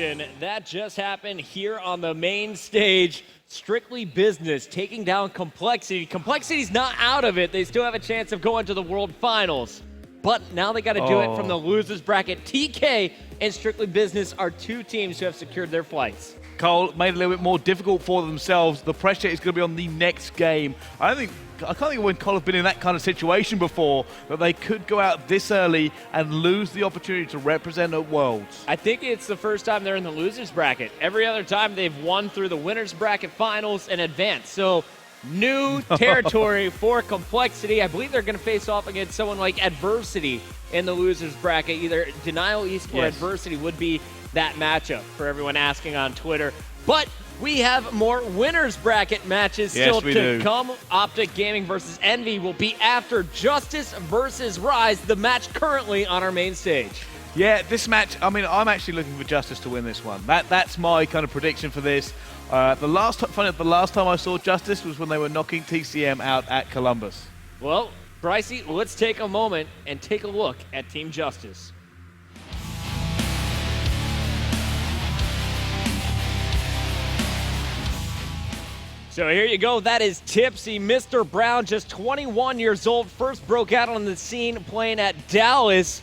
And that just happened here on the main stage. Strictly Business taking down Complexity. Complexity's not out of it. They still have a chance of going to the World Finals. But now they got to do it from the losers bracket. TK and Strictly Business are two teams who have secured their flights. Cole made it a little bit more difficult for themselves. The pressure is going to be on the next game. I can't think of when Cole have been in that kind of situation before, that they could go out this early and lose the opportunity to represent at Worlds. I think it's the first time they're in the losers bracket. Every other time they've won through the winners bracket finals and advanced. So new territory for Complexity. I believe they're going to face off against someone like Adversity in the losers bracket. Either Denial East or Adversity would be that matchup for everyone asking on Twitter. But we have more winners bracket matches still to come. Optic Gaming versus Envy will be after Justus versus Rise, the match currently on our main stage. Yeah, this match, I mean, I'm actually looking for Justus to win this one. That's my kind of prediction for this. The last time I saw Justus was when they were knocking TCM out at Columbus. Well, Brycey, let's take a moment and take a look at Team Justus. So here you go. That is Tipsy. Mr. Brown, just 21 years old, first broke out on the scene playing at Dallas.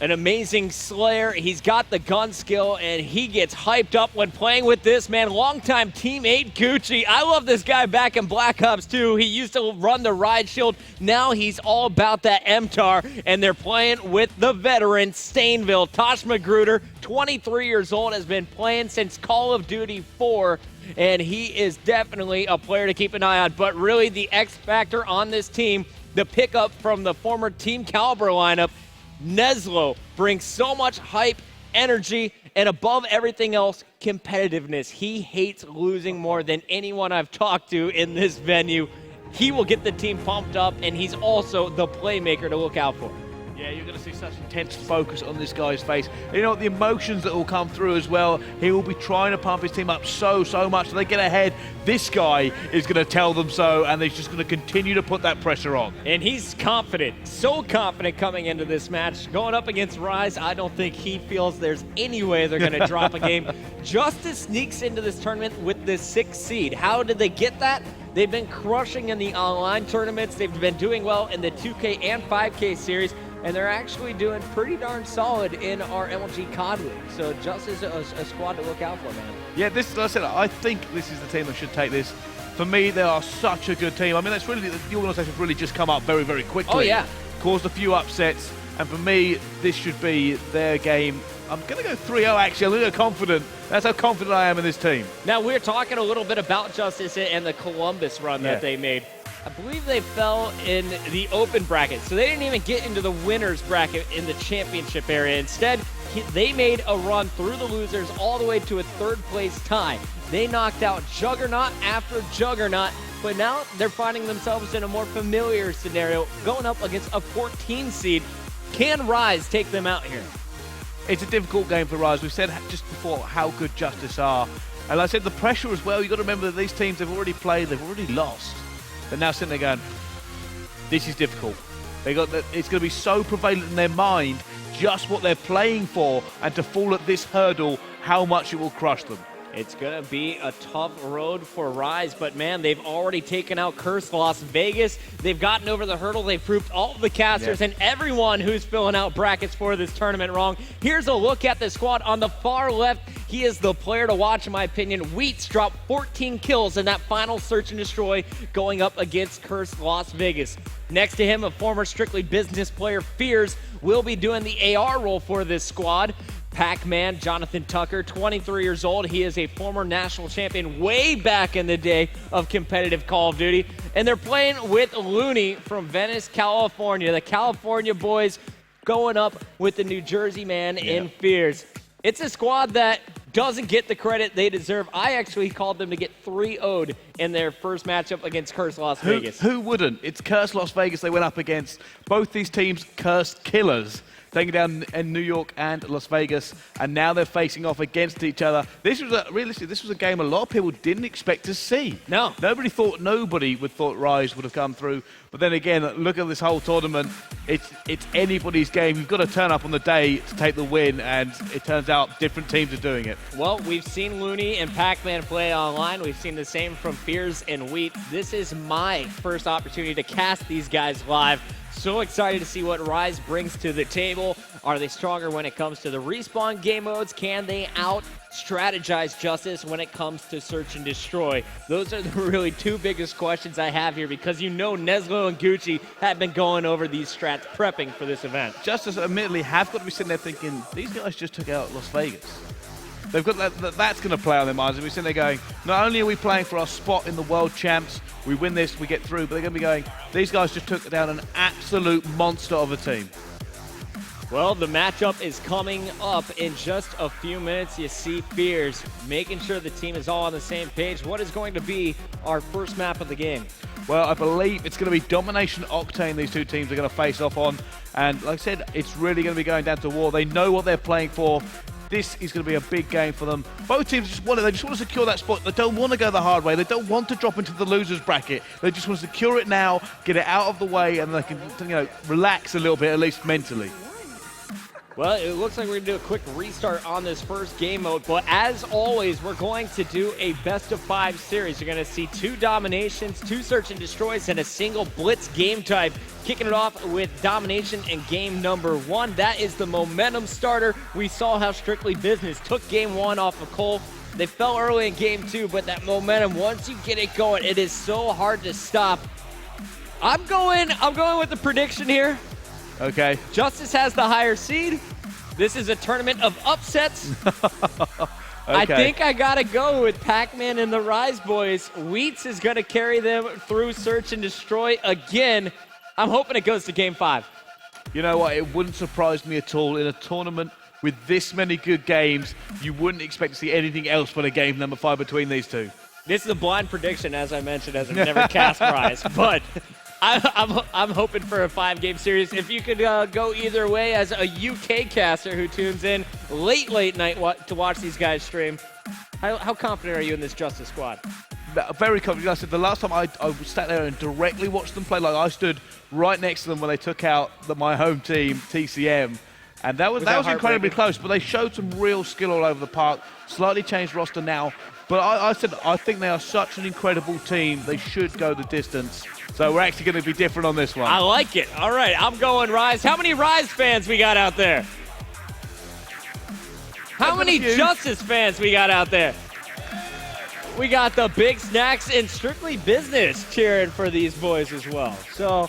An amazing slayer. He's got the gun skill, and he gets hyped up when playing with this man. Longtime teammate Gucci. I love this guy back in Black Ops 2. He used to run the Ride Shield. Now he's all about that MTAR, and they're playing with the veteran Stainville. Tosh Magruder, 23 years old, has been playing since Call of Duty 4. And he is definitely a player to keep an eye on. But really the X factor on this team, the pickup from the former Team Caliber lineup, Neslo, brings so much hype, energy, and above everything else, competitiveness. He hates losing more than anyone I've talked to in this venue. He will get the team pumped up, and he's also the playmaker to look out for. Yeah, you're going to see such intense focus on this guy's face. And you know what, the emotions that will come through as well. He will be trying to pump his team up so much. So they get ahead. This guy is going to tell them so, and he's just going to continue to put that pressure on. And he's confident, so confident coming into this match. Going up against Rise, I don't think he feels there's any way they're going to drop a game. Justus sneaks into this tournament with the 6th seed. How did they get that? They've been crushing in the online tournaments. They've been doing well in the 2K and 5K series. And they're actually doing pretty darn solid in our MLG COD League. So Justus is a squad to look out for, man. Yeah, like I said, I think this is the team that should take this. For me, they are such a good team. I mean, that's really, the organization's really just come up very, very quickly. Oh, yeah. Caused a few upsets. And for me, this should be their game. I'm going to go 3-0, actually. I'm a little confident. That's how confident I am in this team. Now, we're talking a little bit about Justus and the Columbus run that they made. I believe they fell in the open bracket, so they didn't even get into the winners bracket in the championship area. Instead, they made a run through the losers all the way to a 3rd place tie. They knocked out Juggernaut after Juggernaut, but now they're finding themselves in a more familiar scenario, going up against a 14 seed. Can Rise take them out here? It's a difficult game for Rise. We've said just before how good Justus are. And like I said, the pressure as well. You've got to remember that these teams have already played, they've already lost. They're now sitting there going, this is difficult. It's going to be so prevalent in their mind just what they're playing for, and to fall at this hurdle, how much it will crush them. It's going to be a tough road for Rise, but man, they've already taken out Cursed Las Vegas. They've gotten over the hurdle. They've proved all of the casters and everyone who's filling out brackets for this tournament wrong. Here's a look at the squad. On the far left, he is the player to watch, in my opinion. Wheats dropped 14 kills in that final search and destroy going up against Cursed Las Vegas. Next to him, a former Strictly Business player, Fears, will be doing the AR role for this squad. Pac-Man, Jonathan Tucker, 23 years old. He is a former national champion way back in the day of competitive Call of Duty. And they're playing with Looney from Venice, California. The California boys going up with the New Jersey man in Fears. It's a squad that doesn't get the credit they deserve. I actually called them to get 3-0'd in their first matchup against Cursed Las Vegas. Who wouldn't? It's Cursed Las Vegas they went up against. Both these teams, cursed killers, taking down in New York and Las Vegas, and now they're facing off against each other. Realistically, this was a game a lot of people didn't expect to see. No. Nobody would thought Rise would have come through. But then again, look at this whole tournament. It's anybody's game. You've got to turn up on the day to take the win, and it turns out different teams are doing it. Well, we've seen Looney and Pac-Man play online. We've seen the same from Fears and Wheat. This is my first opportunity to cast these guys live. So excited to see what Rise brings to the table. Are they stronger when it comes to the respawn game modes? Can they out-strategize Justus when it comes to search and destroy? Those are the really two biggest questions I have here, because you know Neslo and Gucci have been going over these strats prepping for this event. Justus admittedly have got to be sitting there thinking, these guys just took out Las Vegas. They've got that's going to play on their minds. And we're sitting there going, not only are we playing for our spot in the World Champs, we win this, we get through, but they're going to be going, these guys just took down an absolute monster of a team. Well, the matchup is coming up in just a few minutes. You see Fears making sure the team is all on the same page. What is going to be our first map of the game? Well, I believe it's going to be Domination Octane these two teams are going to face off on. And like I said, it's really going to be going down to war. They know what they're playing for. This is going to be a big game for them. Both teams just want to secure that spot. They don't want to go the hard way. They don't want to drop into the losers bracket. They just want to secure it now, get it out of the way, and they can, relax a little bit, at least mentally. Well, it looks like we're going to do a quick restart on this first game mode, but as always, we're going to do a best-of-5 series. You're going to see 2 dominations, 2 search and destroys, and a single blitz game type. Kicking it off with domination in game number 1. That is the momentum starter. We saw how Strictly Business took game 1 off of Cole. They fell early in game 2, but that momentum, once you get it going, it is so hard to stop. I'm going with the prediction here. Okay. Justus has the higher seed. This is a tournament of upsets. Okay. I think I got to go with Pac-Man and the Rise Boys. Wheats is going to carry them through Search and Destroy again. I'm hoping it goes to Game 5. You know what? It wouldn't surprise me at all. In a tournament with this many good games, you wouldn't expect to see anything else but a game number 5 between these two. This is a blind prediction, as I mentioned, as I've never cast Rise. But I'm hoping for a 5-game series. If you could go either way as a UK caster who tunes in late night to watch these guys stream, how confident are you in this Justus squad? Very confident. Like I said, the last time I sat there and directly watched them play, like I stood right next to them when they took out my home team, TCM. And that was incredibly close, but they showed some real skill all over the park. Slightly changed roster now. But I think they are such an incredible team, they should go the distance. So we're actually going to be different on this one. I like it. All right, I'm going Rise. How many Rise fans we got out there? How many Justus fans we got out there? We got the Big Snacks and Strictly Business cheering for these boys as well. So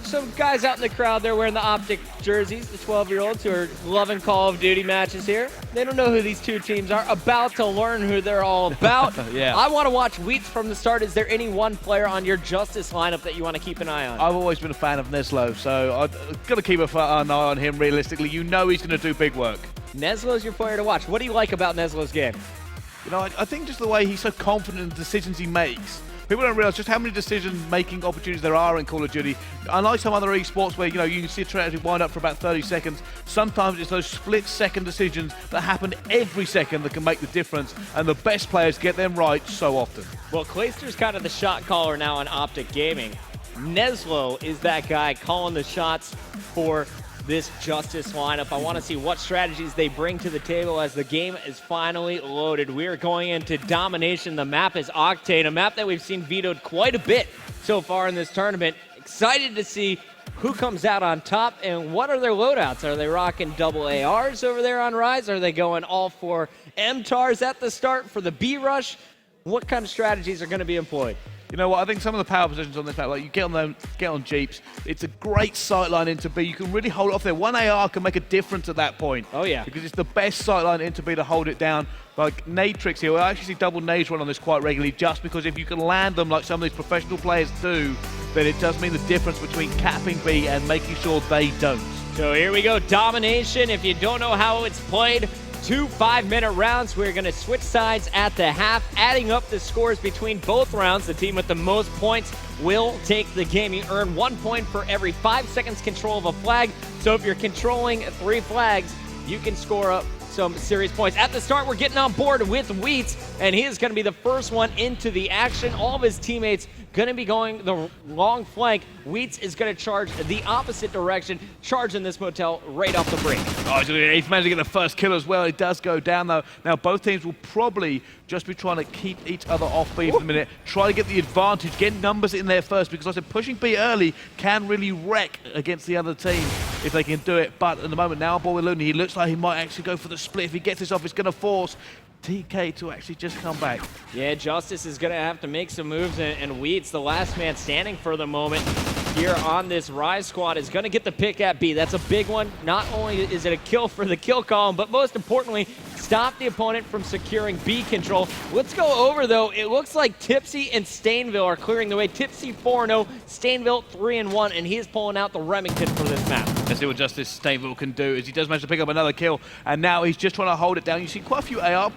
some guys out in the crowd, they're wearing the Optic jerseys, the 12-year-olds who are loving Call of Duty matches here. They don't know who these two teams are, about to learn who they're all about. Yeah. I want to watch Wheats from the start. Is there any one player on your Justus lineup that you want to keep an eye on? I've always been a fan of Neslo, so I've got to keep an eye on him realistically. You know he's going to do big work. Neslo's your player to watch. What do you like about Neslo's game? I think just the way he's so confident in the decisions he makes. People don't realize just how many decision-making opportunities there are in Call of Duty. Unlike some other esports where, you can see a trajectory wind up for about 30 seconds, sometimes it's those split-second decisions that happen every second that can make the difference, and the best players get them right so often. Well, Clayster's kind of the shot caller now in Optic Gaming. Neslo is that guy calling the shots for this Justus lineup. I want to see what strategies they bring to the table as the game is finally loaded. We are going into domination. The map is Octane, a map that we've seen vetoed quite a bit so far in this tournament. Excited to see who comes out on top and what are their loadouts. Are they rocking double ARs over there on Rise? Are they going all for MTARs at the start for the B rush? What kind of strategies are going to be employed? You know what? I think some of the power positions on this map, like you get on Jeeps, it's a great sightline into B. You can really hold it off there. One AR can make a difference at that point. Oh, yeah. Because it's the best sightline into B to hold it down. Like nade tricks here, I actually see double nades run on this quite regularly, just because if you can land them like some of these professional players do, then it does mean the difference between capping B and making sure they don't. So here we go, domination. If you don't know how it's played, 2 5-minute rounds. We're going to switch sides at the half, adding up the scores between both rounds. The team with the most points will take the game. You earn 1 point for every 5 seconds control of a flag. So if you're controlling 3 flags, you can score up some serious points. At the start, we're getting on board with Wheats, and he is going to be the first one into the action. All of his teammates going to be going the long flank. Wheats is going to charge the opposite direction, charging this motel right off the break. Oh, he's managed to get the first kill as well. It does go down, though. Now, both teams will probably just be trying to keep each other off B for the minute, try to get the advantage, get numbers in there first, because I said pushing B early can really wreck against the other team if they can do it. But at the moment, now on board with Looney, he looks like he might actually go for the split. If he gets this off, it's going to force TK to actually just come back. Yeah, Justus is going to have to make some moves, and Wheats, the last man standing for the moment here on this Rise squad, is going to get the pick at B. That's a big one. Not only is it a kill for the kill column, but most importantly, stop the opponent from securing B control. Let's go over, though. It looks like Tipsy and Stainville are clearing the way. Tipsy 4-0, Stainville 3-1, and he is pulling out the Remington for this map. Let's see what Justus Stainville can do, as he does manage to pick up another kill, and now he's just trying to hold it down. You see quite a few AR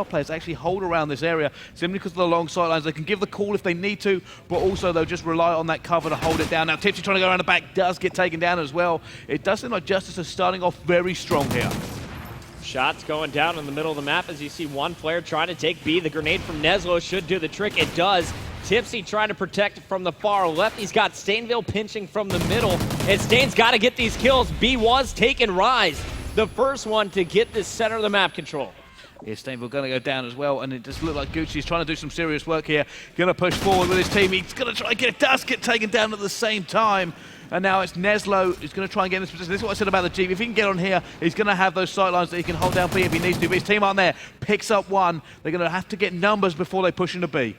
players actually hold around this area simply because of the long sidelines. They can give the call if they need to, but also they'll just rely on that cover to hold it down. Now Tipsy trying to go around the back does get taken down as well. It does seem like Justus is starting off very strong here. Shots going down in the middle of the map as you see one player trying to take B. The grenade from Neslo should do the trick. It does. Tipsy trying to protect from the far left. He's got Stainville pinching from the middle, and Stain's got to get these kills. B was taking Rise, the first one to get this center of the map control. Yeah, Stainville going to go down as well, and it just looked like Gucci's trying to do some serious work here. Going to push forward with his team. He's going to try and does get taken down at the same time. And now it's Neslo who's going to try and get in this position. This is what I said about the Jeep. If he can get on here, he's going to have those sight lines that he can hold down B if he needs to. But his team aren't there. Picks up one. They're going to have to get numbers before they push into B.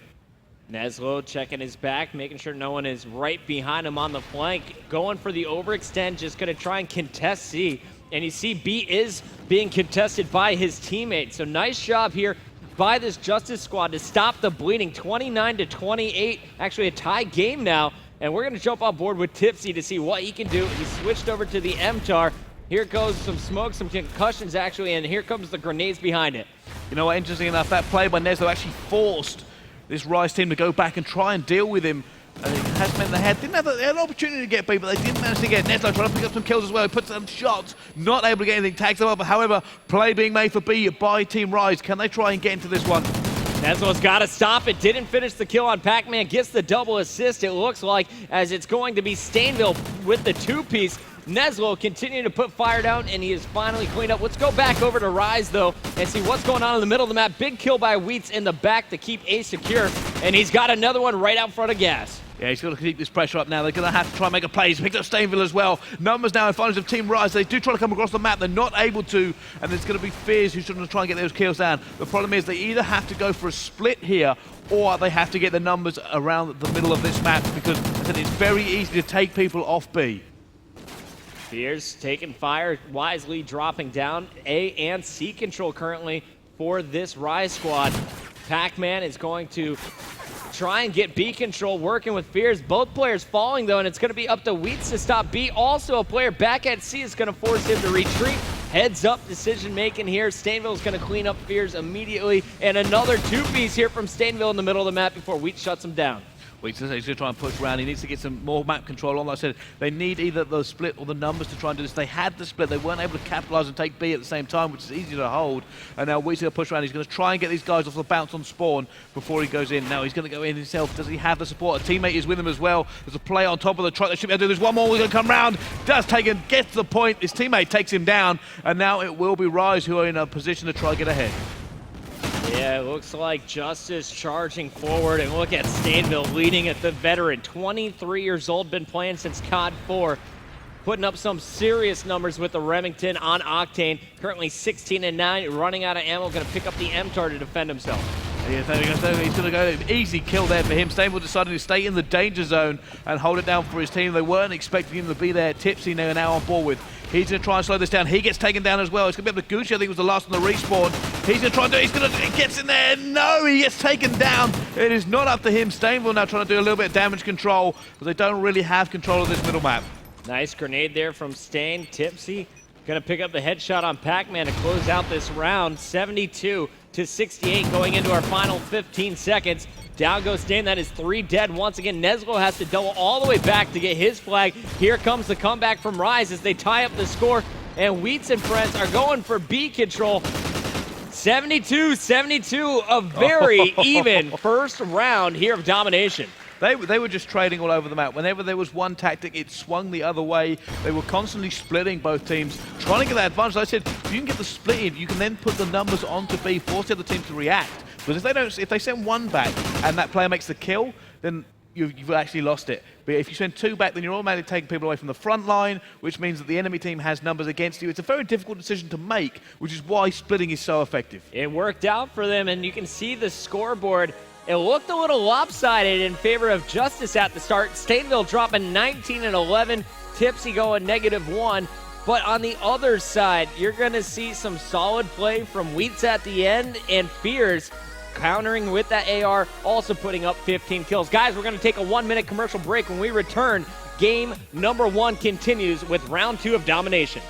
Neslo checking his back, making sure no one is right behind him on the flank. Going for the overextend, just going to try and contest C. And you see B is being contested by his teammates. So nice job here by this Justus squad to stop the bleeding. 29-28, actually a tie game now. And we're going to jump on board with Tipsy to see what he can do. He switched over to the MTAR. Here goes some smoke, some concussions actually, and here comes the grenades behind it. You know what, interesting enough, that play by Neslo actually forced this Rise team to go back and try and deal with him. And it has meant they had an opportunity to get B, but they didn't manage to get Neslo trying to pick up some kills as well. He puts some shots, not able to get anything, tags them up. However, play being made for B by Team Rise. Can they try and get into this one? Neslo's got to stop it. Didn't finish the kill on Pac-Man. Gets the double assist, it looks like, as it's going to be Stainville with the two-piece. Neslo continuing to put fire down, and he is finally cleaned up. Let's go back over to Rise, though, and see what's going on in the middle of the map. Big kill by Wheats in the back to keep A secure, and he's got another one right out front of Gas. Yeah, he's got to keep this pressure up now. They're going to have to try and make a play. He's picked up Stainville as well. Numbers now in finals of Team Rise. They do try to come across the map. They're not able to, and there's going to be Fears who's trying to try and get those kills down. The problem is they either have to go for a split here, or they have to get the numbers around the middle of this map, because I said it's very easy to take people off B. Fears taking fire, wisely dropping down. A and C control currently for this Rise squad. Pac-Man is going to try and get B control working with Fears. Both players falling, though, and it's going to be up to Wheats to stop B. Also, a player back at C is going to force him to retreat. Heads-up decision-making here. Stainville is going to clean up Fears immediately. And another two-piece here from Stainville in the middle of the map before Wheats shuts him down. He's going to try and push around. He needs to get some more map control on. Like I said, they need either the split or the numbers to try and do this. They had the split. They weren't able to capitalize and take B at the same time, which is easy to hold. And now Wheat's going to push around. He's going to try and get these guys off the bounce on spawn before he goes in. Now he's going to go in himself. Does he have the support? A teammate is with him as well. There's a play on top of the truck. They should be able to do this. One more. We're going to come round. Does take him. Gets the point. His teammate takes him down. And now it will be Rise who are in a position to try and get ahead. Yeah, it looks like Justus charging forward, and look at Stainville leading at the veteran. 23 years old, been playing since COD 4. Putting up some serious numbers with the Remington on Octane. Currently 16-9, running out of ammo, going to pick up the MTAR to defend himself. Yeah, he's going to go easy kill there for him. Stainville decided to stay in the danger zone and hold it down for his team. They weren't expecting him to be there. Tipsy they're now on board with. He's going to try and slow this down. He gets taken down as well. It's going to be up to Gucci. I think it was the last on the respawn. He's going to try and do it. He gets in there. No, he gets taken down. It is not up to him. Stainville now trying to do a little bit of damage control, but they don't really have control of this middle map. Nice grenade there from Stain. Tipsy Gonna pick up the headshot on Pac-Man to close out this round. 72-68 going into our final 15 seconds. Down goes Stain. That is 3 dead. Once again, Neslo has to double all the way back to get his flag. Here comes the comeback from Rise as they tie up the score. And Wheats and friends are going for B control. 72-72, a very even first round here of domination. They were just trading all over the map. Whenever there was one tactic, it swung the other way. They were constantly splitting both teams, trying to get that advantage. Like I said, if you can get the split in, you can then put the numbers onto B, force the other team to react. Because if they send one back and that player makes the kill, then you've actually lost it. But if you send 2 back, then you're automatically taking people away from the front line, which means that the enemy team has numbers against you. It's a very difficult decision to make, which is why splitting is so effective. It worked out for them, and you can see the scoreboard. It looked a little lopsided in favor of Justus at the start. Stainville dropping 19 and 11, Tipsy going -1. But on the other side, you're going to see some solid play from Wheats at the end, and Fears countering with that AR, also putting up 15 kills. Guys, we're going to take a 1-minute commercial break. When we return, game number 1 continues with round 2 of domination.